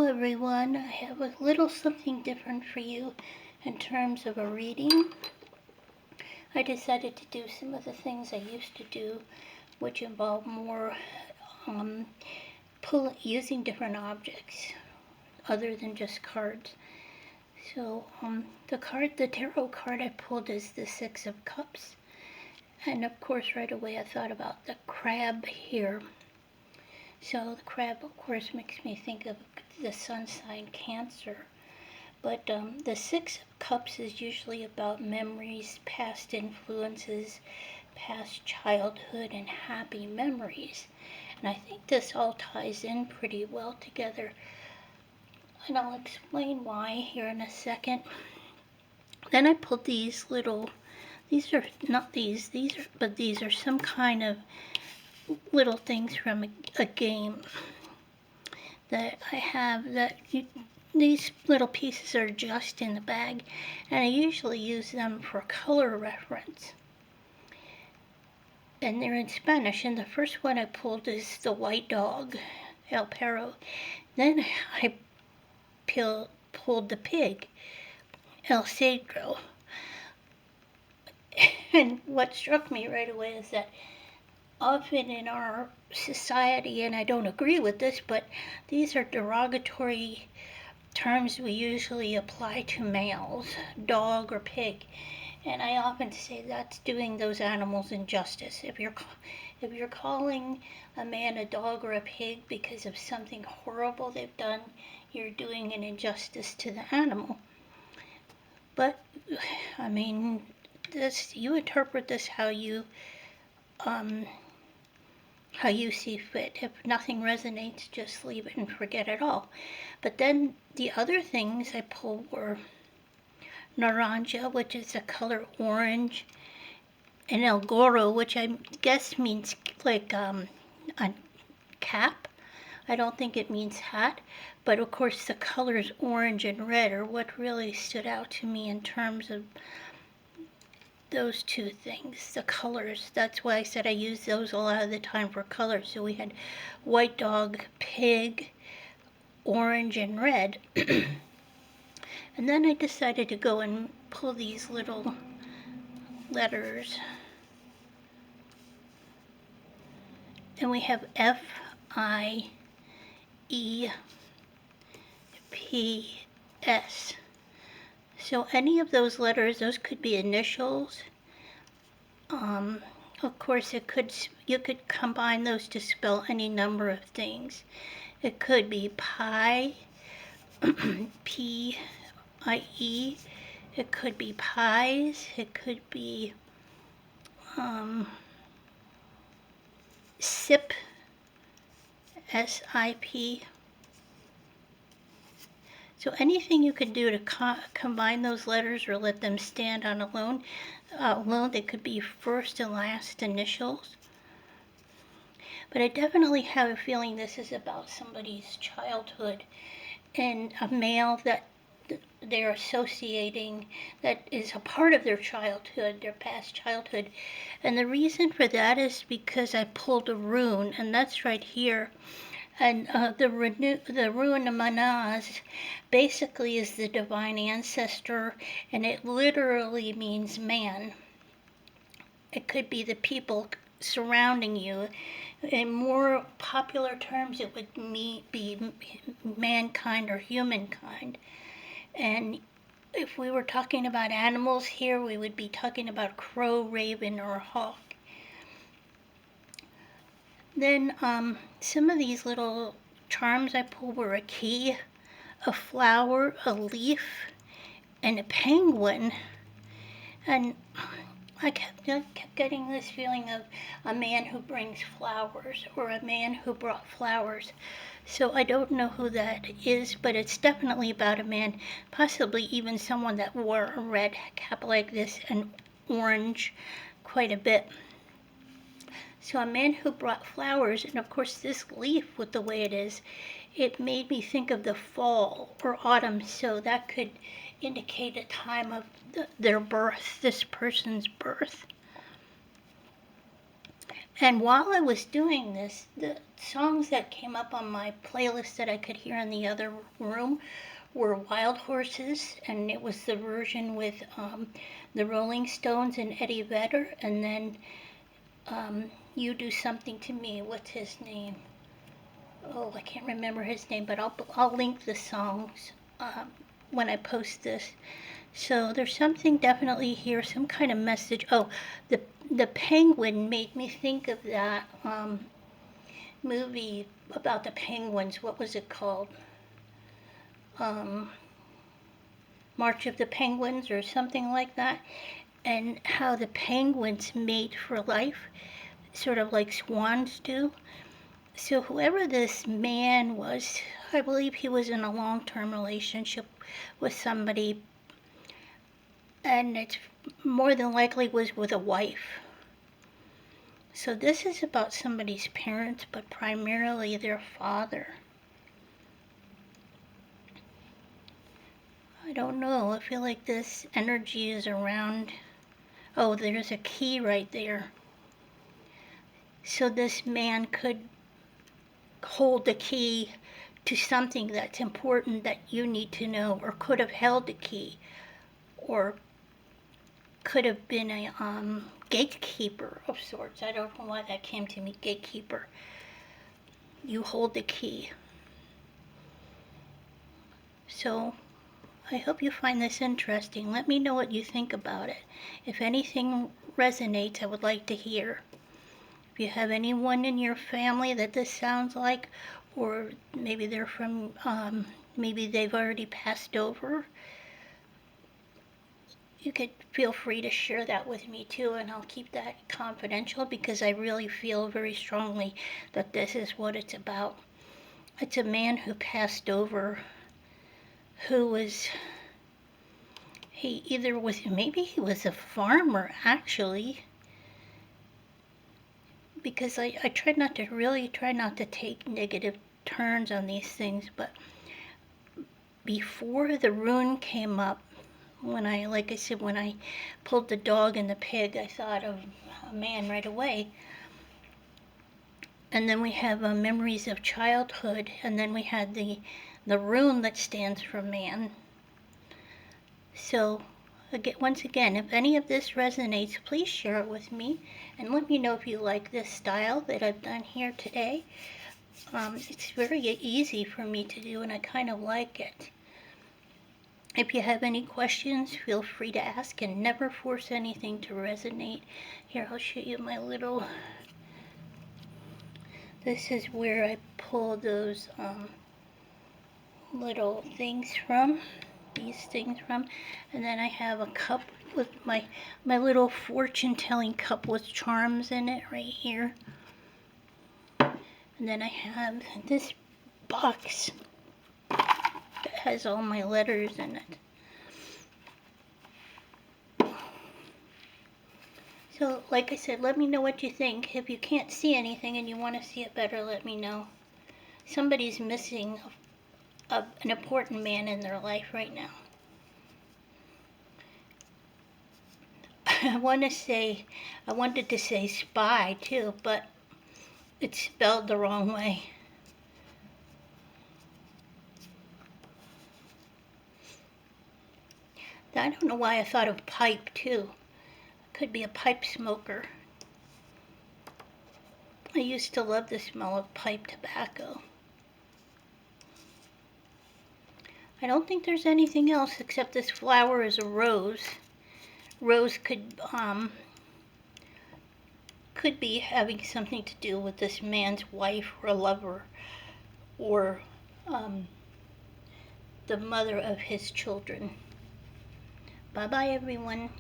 Hello everyone, I have a little something different for you in terms of a reading. I decided to do some of the things I used to do, which involve more using different objects other than just cards. So the tarot card I pulled is the Six of Cups. And of course right away I thought about the crab here. So the crab of course makes me think of the sun sign Cancer. But the Six of Cups is usually about memories, past influences, past childhood, and happy memories. And I think this all ties in pretty well together. And I'll explain why here in a second. Then I pulled these are not these are some kind of little things from a game that I have these little pieces are just in the bag, and I usually use them for color reference. And they're in Spanish, and the first one I pulled is the white dog, El Perro. Then I pulled the pig, El Cedro. And what struck me right away is that often in our society, and I don't agree with this, but these are derogatory terms we usually apply to males, dog or pig. And I often say that's doing those animals injustice. If you're calling a man a dog or a pig because of something horrible they've done, you're doing an injustice to the animal. But I mean, you interpret this how you see fit. If nothing resonates, just leave it and forget it all. But then the other things I pulled were naranja, which is the color orange, and El Gorro, which I guess means like a cap. I don't think it means hat, but of course the colors orange and red are what really stood out to me in terms of those two things, the colors. That's why I said I use those a lot of the time for colors. So we had white dog, pig, orange, and red. And then I decided to go and pull these little letters. And we have F-I-E-P-S. So any of those letters, those could be initials. Of course, you could combine those to spell any number of things. It could be pi, P-I-E. It could be pies. It could be sip, S-I-P. So anything you could do to combine those letters or let them stand on alone, they could be first and last initials. But I definitely have a feeling this is about somebody's childhood and a male that they're associating that is a part of their childhood, their past childhood. And the reason for that is because I pulled a rune, and that's right here. And the rune Manaz basically is the divine ancestor, and it literally means man. It could be the people surrounding you. In more popular terms, it would be mankind or humankind. And if we were talking about animals here, we would be talking about crow, raven, or hawk. Then some of these little charms I pulled were a key, a flower, a leaf, and a penguin. And I kept getting this feeling of a man who brings flowers or a man who brought flowers. So I don't know who that is, but it's definitely about a man, possibly even someone that wore a red cap like this and orange quite a bit. So a man who brought flowers, and of course this leaf with the way it is, it made me think of the fall or autumn, so that could indicate a time of their birth, this person's birth. And while I was doing this, the songs that came up on my playlist that I could hear in the other room were Wild Horses, and it was the version with the Rolling Stones and Eddie Vedder, and then You Do Something to Me. What's his name? Oh, I can't remember his name, but I'll link the songs when I post this. So there's something definitely here, some kind of message. Oh, the penguin made me think of that movie about the penguins. What was it called? March of the Penguins or something like that. And how the penguins mate for life, sort of like swans do. So whoever this man was, I believe he was in a long-term relationship with somebody, and it's more than likely was with a wife. So this is about somebody's parents, but primarily their father. I don't know, I feel like this energy is around. Oh, there's a key right there. So this man could hold the key to something that's important that you need to know, or could have held the key, or could have been a gatekeeper of sorts. I don't know why that came to me, gatekeeper. You hold the key. So I hope you find this interesting. Let me know what you think about it. If anything resonates, I would like to hear. If you have anyone in your family that this sounds like, or maybe they're from, maybe they've already passed over, you could feel free to share that with me too, and I'll keep that confidential because I really feel very strongly that this is what it's about. It's a man who passed over, who was, maybe he was a farmer actually, because I try not to take negative turns on these things, but before the rune came up, when I pulled the dog and the pig, I thought of a man right away. And then we have memories of childhood, and then we had the rune that stands for man. So once again, if any of this resonates, please share it with me, and let me know if you like this style that I've done here today. It's very easy for me to do, and I kind of like it. If you have any questions, feel free to ask, and never force anything to resonate. Here, I'll show you my little, this is where I pull those little things from, and then I have a cup with my little fortune telling cup with charms in it right here. And then I have this box that has all my letters in it. So, like I said, let me know what you think. If you can't see anything and you want to see it better, let me know. Somebody's missing an important man in their life right now. I wanted to say spy too, but it's spelled the wrong way. I don't know why I thought of pipe too. Could be a pipe smoker. I used to love the smell of pipe tobacco. I don't think there's anything else except this flower is a rose. Rose could be having something to do with this man's wife or lover, or the mother of his children. Bye bye everyone.